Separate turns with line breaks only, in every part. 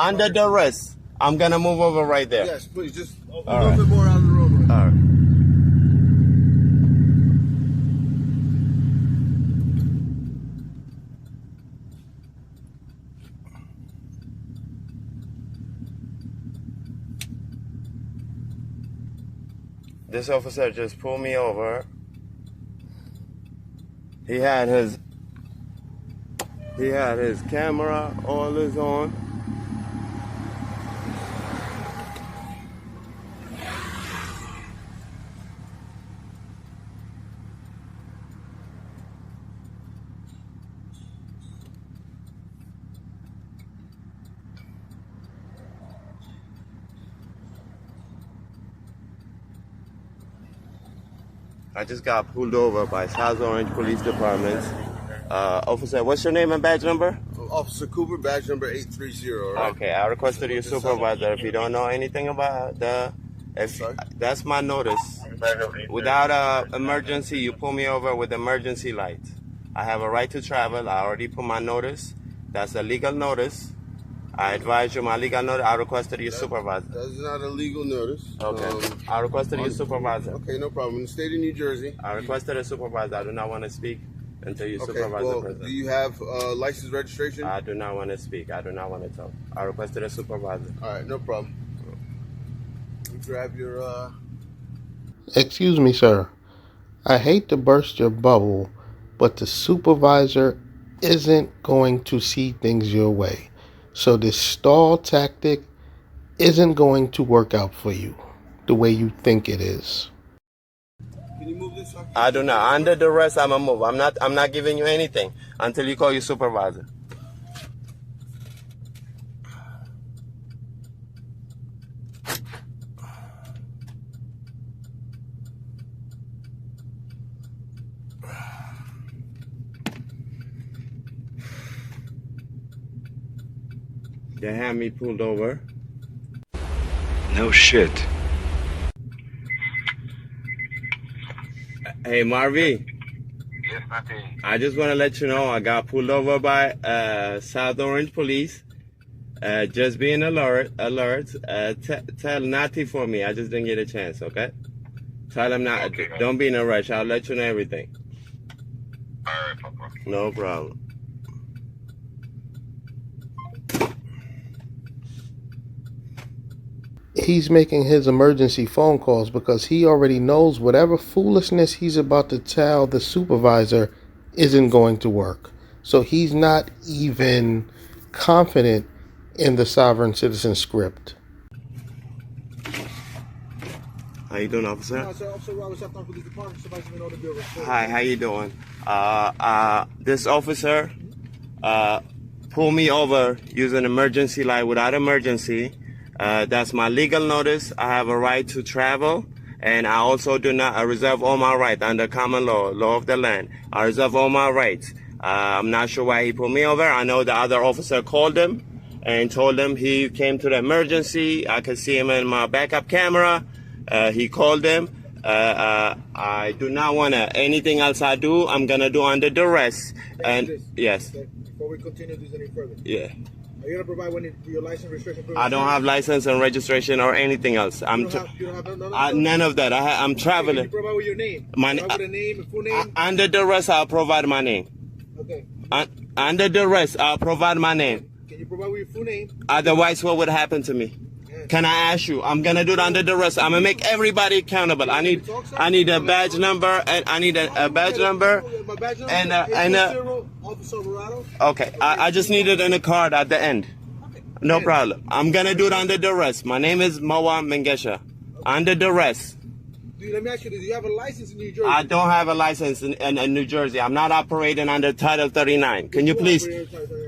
under duress. I'm gonna move over right there.
Yes, please. Just a
All
little
right.
bit more out of the roadway.
All right. This officer just pulled me over. He had his camera all is on. I just got pulled over by South Orange Police Department. Officer, what's your name and badge number?
Officer Cooper, badge number 830. Right?
Okay, I requested your supervisor. If you don't know anything about that's my notice. Without an emergency, you pull me over with emergency light. I have a right to travel. I already put my notice. That's a legal notice. I advise you my legal notice. I requested your supervisor.
That's not a legal notice.
Okay. I requested your supervisor.
Okay, no problem. In the state of New Jersey.
I requested a supervisor. I do not want to speak until your supervisor
well,
present.
do you have license registration?
I do not want to speak. I do not want to talk. I requested a supervisor.
All right, no problem. You grab your...
Excuse me, sir. I hate to burst your bubble, but the supervisor isn't going to see things your way. So this stall tactic isn't going to work out for you the way you think it is.
Can you move this up?
I do not. Under duress, I'm gonna move. I'm not giving you anything until you call your supervisor. They had me pulled over.
No shit.
Hey, Marvy.
Yes, Natty.
I just want to let you know I got pulled over by South Orange Police. Just being alert. Tell Natty for me. I just didn't get a chance, okay? Tell him not.
Okay,
don't be in a rush. I'll let you know everything.
All right, Papa.
No problem.
He's making his emergency phone calls because he already knows whatever foolishness he's about to tell the supervisor isn't going to work. So he's not even confident in the sovereign citizen script.
How you doing, officer? Hi, how you doing? This officer pulled me over using emergency light without emergency. That's my legal notice. I have a right to travel, and I also do not. I reserve all my rights under common law of the land. I reserve all my rights. I'm not sure why he pulled me over. I know the other officer called him and told him he came to the emergency. I could see him in my backup camera. He called him. I do not want to. Anything else I do, I'm gonna do under duress. And yes.
Before we continue this any further.
Yeah.
Are you going to provide your license, registration?
I don't have license and registration or anything else.
You don't have
none of that. I'm traveling.
Can you provide with your name? Provide with a name, a full name?
Under duress, I'll provide my name.
Okay.
Under duress, I'll provide my name.
Can you provide with your full name?
Otherwise, what would happen to me? Can I ask you? I'm gonna do it under duress. I'm gonna make everybody accountable. I need a badge number, and I need a badge number, and okay. I just need it in a card at the end. No problem. I'm gonna do it under duress. My name is Mawa Mengesha. Under duress.
Let me ask you, do you have a license in New Jersey?
I don't have a license in New Jersey. I'm not operating under Title 39. Can you please?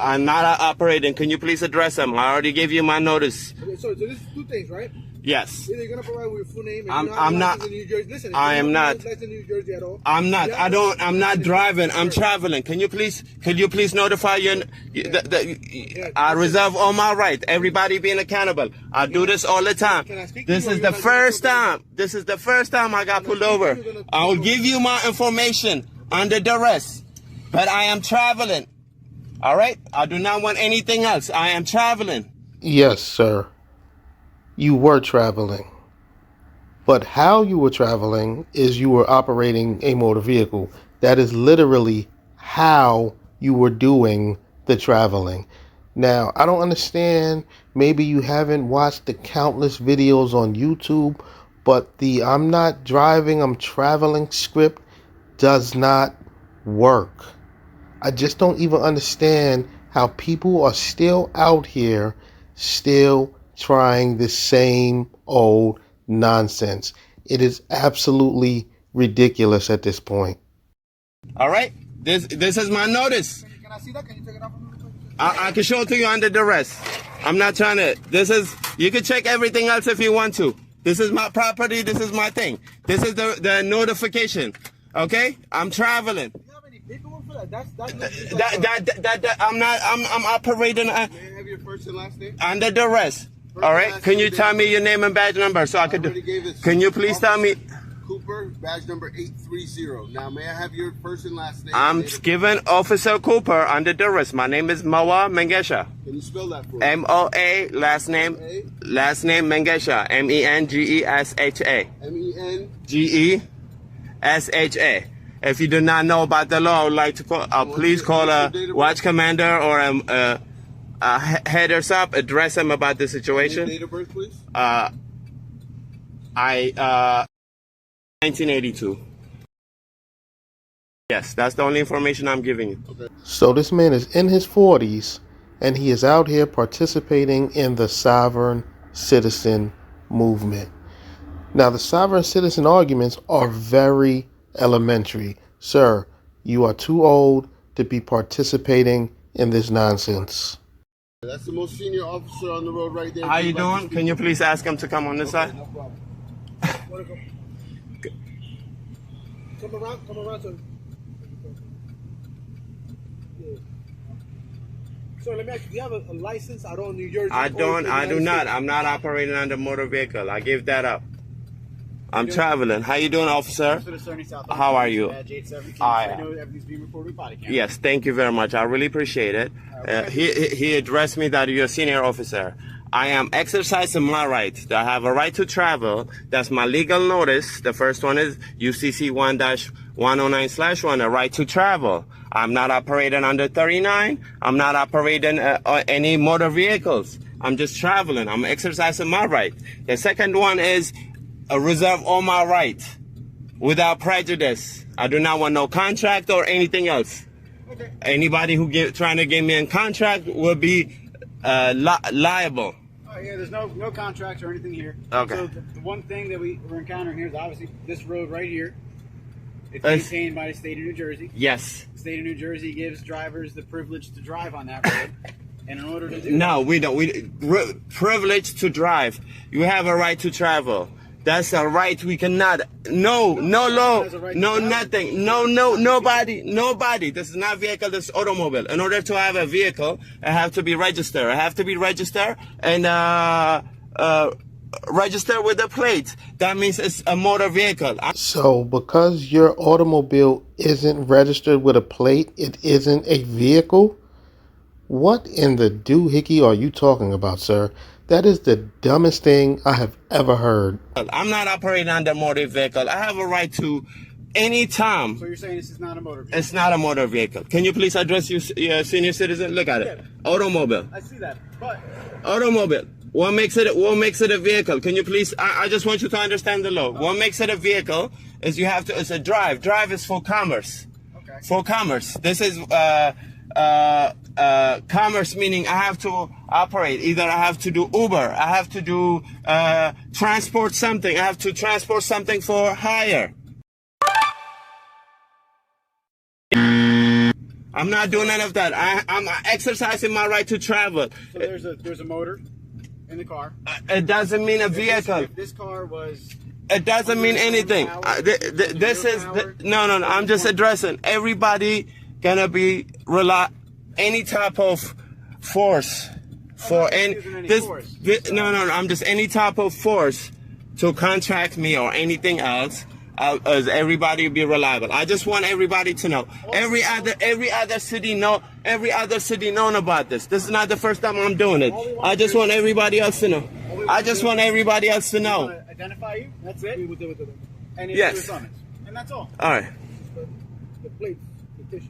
I'm not operating. Can you please address them? I already gave you my notice.
Okay, so this is two things, right?
Yes.
Either you're gonna provide with your full name.
I'm not.
In New Jersey. Listen,
I am not.
In New Jersey at all.
I'm not. I'm not driving. I'm traveling. Can you please notify your? I reserve all my rights. Everybody being accountable. I do this all the time. This is the first time. This is the first time I got pulled over. I will give you my information under duress, but I am traveling. All right. I do not want anything else. I am traveling.
Yes, sir. You were traveling. But how you were traveling is you were operating a motor vehicle. That is literally how you were doing the traveling. Now, I don't understand. Maybe you haven't watched the countless videos on YouTube, but the I'm not driving, I'm traveling script does not work. I just don't even understand how people are still out here, still trying the same old nonsense. It is absolutely ridiculous at this point.
All right, this is my notice.
Can I see that? Can you take it off?
I can show it to you under duress. I'm not trying to. You can check everything else if you want to. This is my property. This is my thing. This is the notification. Okay, I'm traveling.
Do you have any paperwork for that?
I'm operating
May I have your first and last name?
under duress. All right, can you tell me your name and badge number so I could do? Can you please tell me?
Cooper, badge number 830. Now, may I have your first and last name?
I'm given Officer Cooper under duress. My name is Moa Mengesha.
Can you spell that for me?
M-O-A, last name Mengesha. M-E-N-G-E-S-H-A.
M-E-N?
If you do not know about the law, I would like to call, please call a watch commander or a headers up, address them about the situation.
Date of birth, please?
1982. Yes, that's the only information I'm giving you.
Okay.
So this man is in his 40s and he is out here participating in the sovereign citizen movement. Now, the sovereign citizen arguments are very elementary. Sir, you are too old to be participating in this nonsense.
That's the most senior officer on the road right there.
How you doing? Can you please ask him to come on this side?
No problem. Come around, sir. Yeah. So let me ask you, do you have a license out on New Jersey?
I do not. I'm not operating under motor vehicle. I gave that up. I'm traveling. How you doing, officer? How are you? Yes, thank you very much. I really appreciate it. He addressed me that you're a senior officer. I am exercising my right. I have a right to travel. That's my legal notice. The first one is UCC 1-109/1, a right to travel. I'm not operating under 39. I'm not operating any motor vehicles. I'm just traveling. I'm exercising my right. The second one is reserve all my right without prejudice. I do not want no contract or anything else. Okay. Anybody who trying to get me in contract will be liable.
Yeah, there's no contracts or anything here.
Okay.
So the one thing that we're encountering here is obviously this road right here. It's maintained by the state of New Jersey.
Yes.
The state of New Jersey gives drivers the privilege to drive on that road. And in order to do
No, we don't. Privilege to drive. You have a right to travel. That's a right we cannot. No law, no nothing. Nobody. This is not vehicle, this is automobile. In order to have a vehicle, I have to be registered. I have to be registered and registered with a plate. That means it's a motor vehicle.
So because your automobile isn't registered with a plate, it isn't a vehicle? What in the doohickey are you talking about, sir? That is the dumbest thing I have ever heard.
I'm not operating under motor vehicle. I have a right to any time.
So you're saying this is not a motor vehicle?
It's not a motor vehicle. Can you please address your senior citizen? Look at it. Automobile.
I see that, but
automobile. What makes it a vehicle? Can you please? I just want you to understand the law. What makes it a vehicle is you have to. It's a drive. Drive is for commerce.
Okay.
For commerce. This is commerce, meaning I have to operate. Either I have to do Uber, I have to do transport something, I have to transport something for hire. I'm not doing none of that. I'm exercising my right to travel.
So there's a motor in the car.
It doesn't mean a vehicle.
If this car was...
It doesn't mean anything. This is... No. I'm just addressing. Everybody gonna be any type of force for any this. No. I'm just any type of force to contract me or anything else. as everybody be reliable. I just want everybody to know. Every other city known about this. This is not the first time I'm doing it. I just want everybody else to know. I just want everybody else to
We
know.
wanna identify you. That's it.
We do it to them.
And
Yes.
issue a summons. And that's all.
All right.
The plates, fictitious.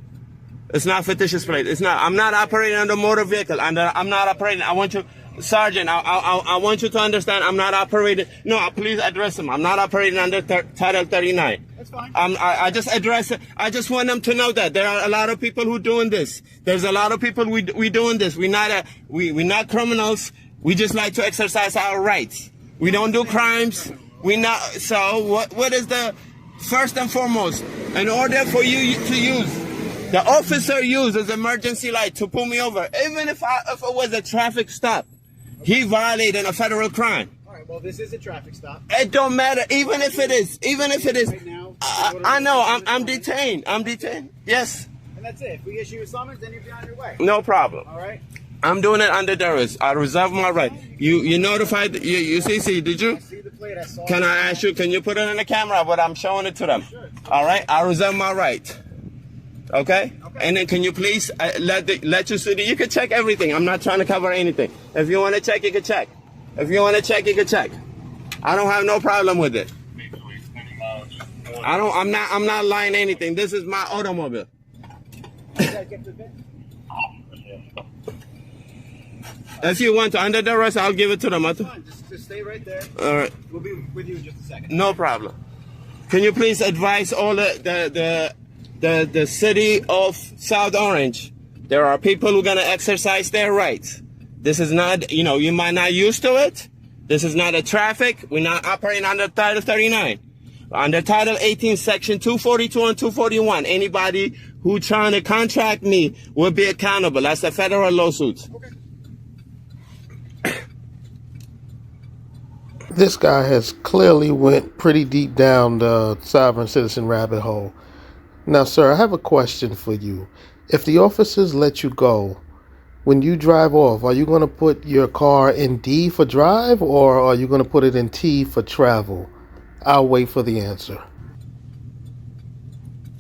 It's not fictitious plate. It's not. I'm not operating under motor vehicle. I'm not operating. I want you, Sergeant. I want you to understand. I'm not operating. No, please address him. I'm not operating under Title 39.
That's fine.
I just address it. I just want them to know that there are a lot of people who doing this. There's a lot of people we doing this. We're not criminals. We just like to exercise our rights. We don't do crimes. We not. So what is the first and foremost? In order for you to use. The officer uses emergency light to pull me over. Even if it was a traffic stop, he violated a federal crime.
All right. Well, this is a traffic stop.
It don't matter. Even if it is.
Right now,
I know. I'm detained. Yes.
And that's it. If we issue a summons, then you'll be on your way.
No problem.
All right.
I'm doing it under duress. I reserve my right. You notified. You see? Did you?
I see the plate. I saw
Can
it.
I ask you? Can you put it in the camera? But I'm showing it to them. All right. I reserve my right. Okay? And then can you please let your city, you can check everything. I'm not trying to cover anything. If you want to check, you can check. If you want to check, you can check. I don't have no problem with it. I'm not lying anything. This is my automobile. If you want to under duress, I'll give it to them.
Fine, just stay right there.
All right.
We'll be with you in just a second.
No problem. Can you please advise all the city of South Orange? There are people who are going to exercise their rights. This is not, you might not used to it. This is not a traffic. We're not operating under Title 39. Under Title 18, Section 242 and 241, anybody who trying to contract me will be accountable. That's the federal lawsuits.
Okay.
This guy has clearly went pretty deep down the sovereign citizen rabbit hole. Now, sir, I have a question for you. If the officers let you go, when you drive off, are you going to put your car in D for drive, or are you going to put it in T for travel? I'll wait for the answer.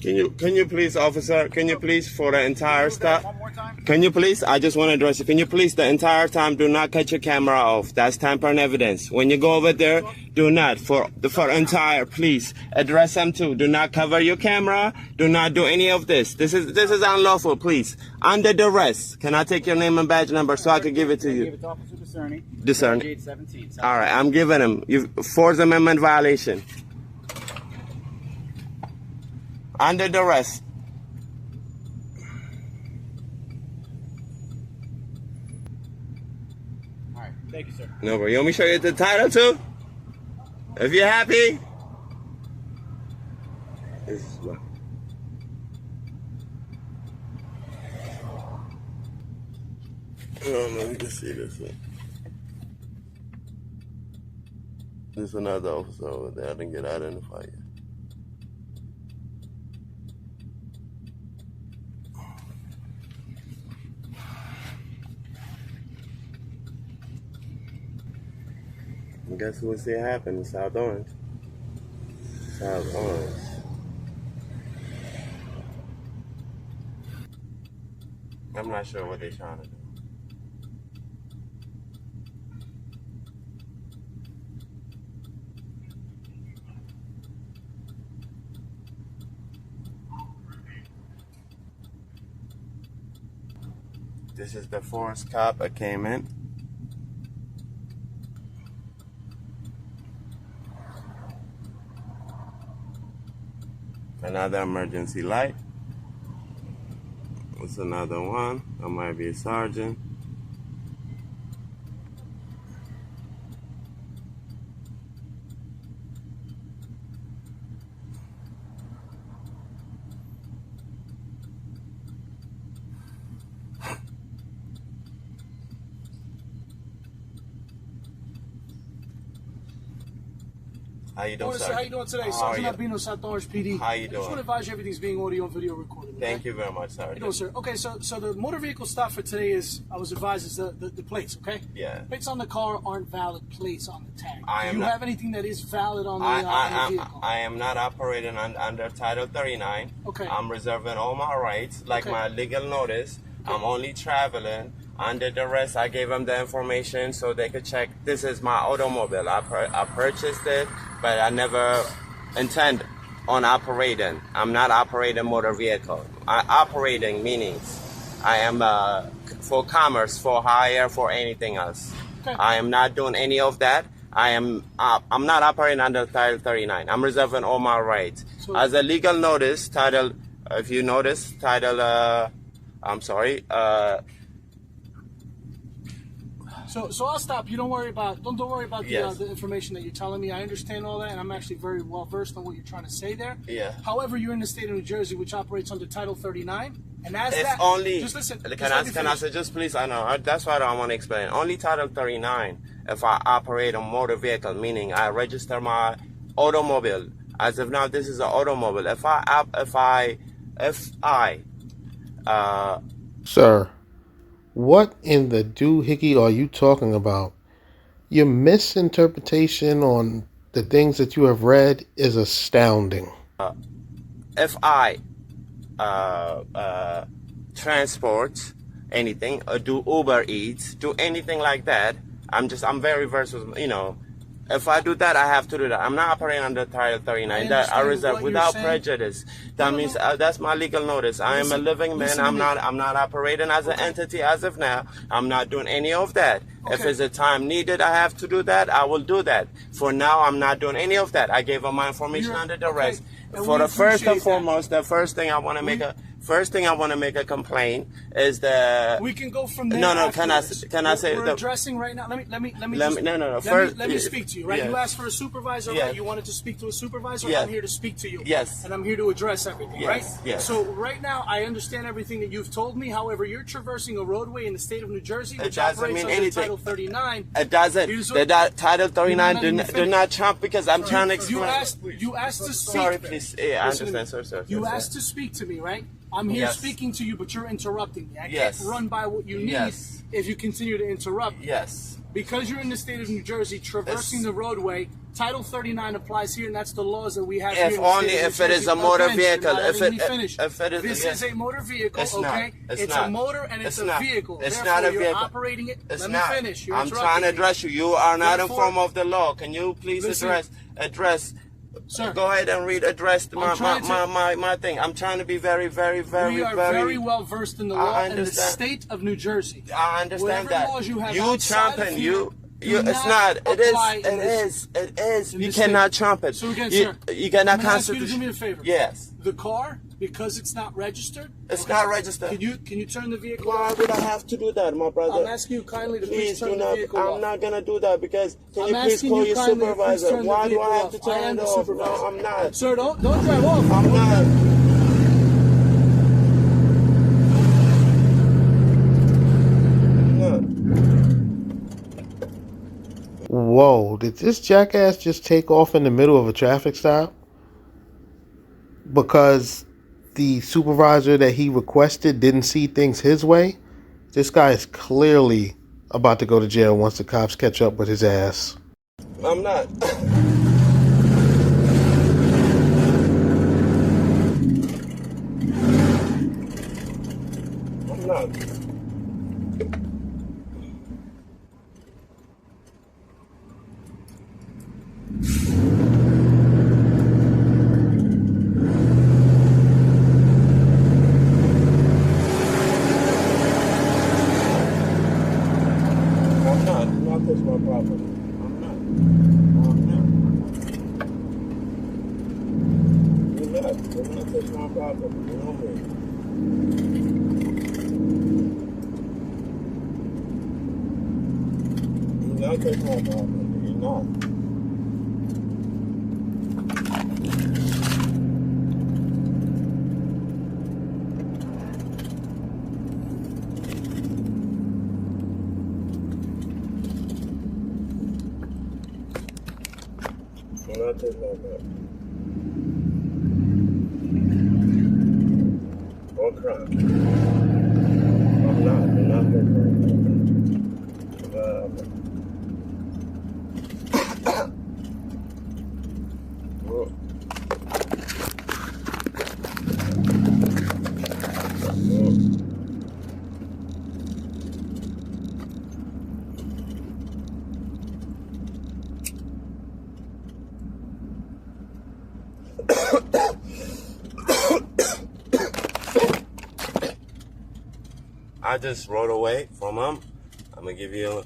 Can you please, officer, for the entire stop?
One more time.
Can you please, I just want to address it. Can you please, the entire time, do not cut your camera off. That's tampering evidence. When you go over there, do not, please, address them too. Do not cover your camera. Do not do any of this. This is unlawful, please. Under duress. Can I take your name and badge number so I can give it to
Give
you?
it to Officer Discerning.
Discerning.
17.
All right, I'm giving him. Fourth Amendment violation. Under duress.
All right. Thank you, sir.
No, bro. You want me to show you the title too? If you're happy. This is my... Oh, let me just see this one. There's another officer over there. I didn't get identified yet. And guess what see happen in South Orange? South Orange. I'm not sure what they're trying to do. This is the forest cop that came in. Another emergency light. It's another one. That might be a sergeant. How you doing,
How
sir?
you doing today?
How are
Sergeant
you?
Albino, South Orange PD.
How you
I just
doing?
want to advise you everything's being audio and video recorded. Okay?
Thank you very much, sir.
How you doing, sir? Okay, so the motor vehicle stop for today is, I was advised, is the plates, okay?
Yeah.
Plates on the car aren't valid plates on the tag.
I
Do
am
you
not-
have anything that is valid on the vehicle?
I am not operating under Title 39.
Okay.
I'm reserving all my rights, like
Okay.
my legal notice. I'm only traveling under duress. I gave them the information so they could check. This is my automobile. I purchased it, but I never intend on operating. I'm not operating motor vehicle. Operating meanings I am for commerce, for hire, for anything else.
Okay.
I am not doing any of that. I'm not operating under Title 39. I'm reserving all my rights.
So-
As a legal notice, title, if you notice, title, I'm sorry,
So I'll stop you. Don't worry about
Yes.
the information that you're telling me. I understand all that, and I'm actually very well versed on what you're trying to say there.
Yeah.
However, you're in the state of New Jersey, which operates under Title 39, and as
it's
that,
only,
just listen.
can
just
I
let me finish.
say, just please, I know, that's what I want to explain. Only Title 39, if I operate a motor vehicle, meaning I register my automobile. As of now, this is an automobile. If I,
Sir, what in the doohickey are you talking about? Your misinterpretation on the things that you have read is astounding.
if I transport anything or do Uber Eats, do anything like that, I'm very versed with, if I do that, I have to do that. I'm not operating under Title 39. That I
understand
reserve
what you're
without
saying.
prejudice. That means that's my legal notice. I am a living man.
listen to
I'm
me.
not operating as an entity as of now. I'm not doing any of that. If
Okay.
it's a time needed, I have to do that. I will do that. For now, I'm not doing any of that. I gave them my information
You're-
under duress.
okay. And
For
we
the first and
appreciate that.
foremost, the first thing I want to make a complaint is the.
We can go from there.
No,
afterwards.
can I say
we're
the-
addressing right now? Let me
No.
First,
First,
let me speak to you. Right?
yes.
You asked for a supervisor.
Yes.
Right? You wanted to speak to a supervisor.
Yes.
I'm here to speak to you.
Yes.
And I'm here to address everything.
Yes.
Right?
Yes.
So right now, I understand everything that you've told me. However, you're traversing a roadway in the state of New Jersey, which
doesn't
operates
mean
under
anything.
Title 39.
It doesn't.
Here's what-
Title 39
You're not
do not trump because I'm trying to explain.
You asked to speak.
Sorry, please. Yeah, I
Listen to me.
understand, sir.
You asked to speak to me, right? I'm here
Yes.
speaking to you, but you're interrupting me. I
Yes.
can't run by what you need
Yes.
if you continue to interrupt me.
Yes.
Because you're in the state of New Jersey, traversing
Yes.
the roadway, Title 39 applies here, and that's the laws that we have
If
here. in the
only
state of
if
New
it is
Jersey.
a motor
Again,
vehicle.
you're not
If
letting
it-
me finish.
if it is-
This
yes.
is a motor vehicle,
It's not.
okay?
It's
It's
not.
a motor and it's
It's
a
not.
vehicle.
It's
Therefore,
not a
you're
vehicle.
operating it.
It's
Let
not.
me finish. You're
I'm
interrupting
trying to
me.
address you. You are not
Therefore-
informed of the law. Can you please
Listen.
address?
Sir.
Go ahead and address
I'm trying to-
my thing. I'm trying to be very, very, very,
We are very well versed in the
I
law in the
understand.
state of New Jersey.
I understand
Whatever
that.
laws you have
You
outside of
trumping.
here do
It's
not
not. It
apply
is.
in this-
It is.
in
You
this
cannot
state.
trump it.
So again,
you,
sir,
you cannot
I'm gonna ask you to do me a
constitution.
favor.
Yes.
The car, because it's not registered.
It's not registered.
Can you turn the vehicle
Why
off?
would I have to do that, my brother?
I'm asking you kindly to please
Please
turn
do
the
not.
vehicle
I'm
off.
not gonna do that because can
I'm
you please
asking
call
you
your
kindly to please
supervisor?
turn the
Why do
vehicle
I have
off.
to
I
turn
am
it
the
off?
supervisor.
No, I'm not.
Sir, don't drive off.
I'm not. No.
Whoa, did this jackass just take off in the middle of a traffic stop? Because the supervisor that he requested didn't see things his way? This guy is clearly about to go to jail once the cops catch up with his ass.
I'm not. I'm not. I'm not. Do not touch my property. I'm not. I'm not. Do not touch my property. No way. Do not touch my property. You're not. Nothing like that. Or crime. I'm not. Nothing like that. I just rode away from him. I'm gonna give you a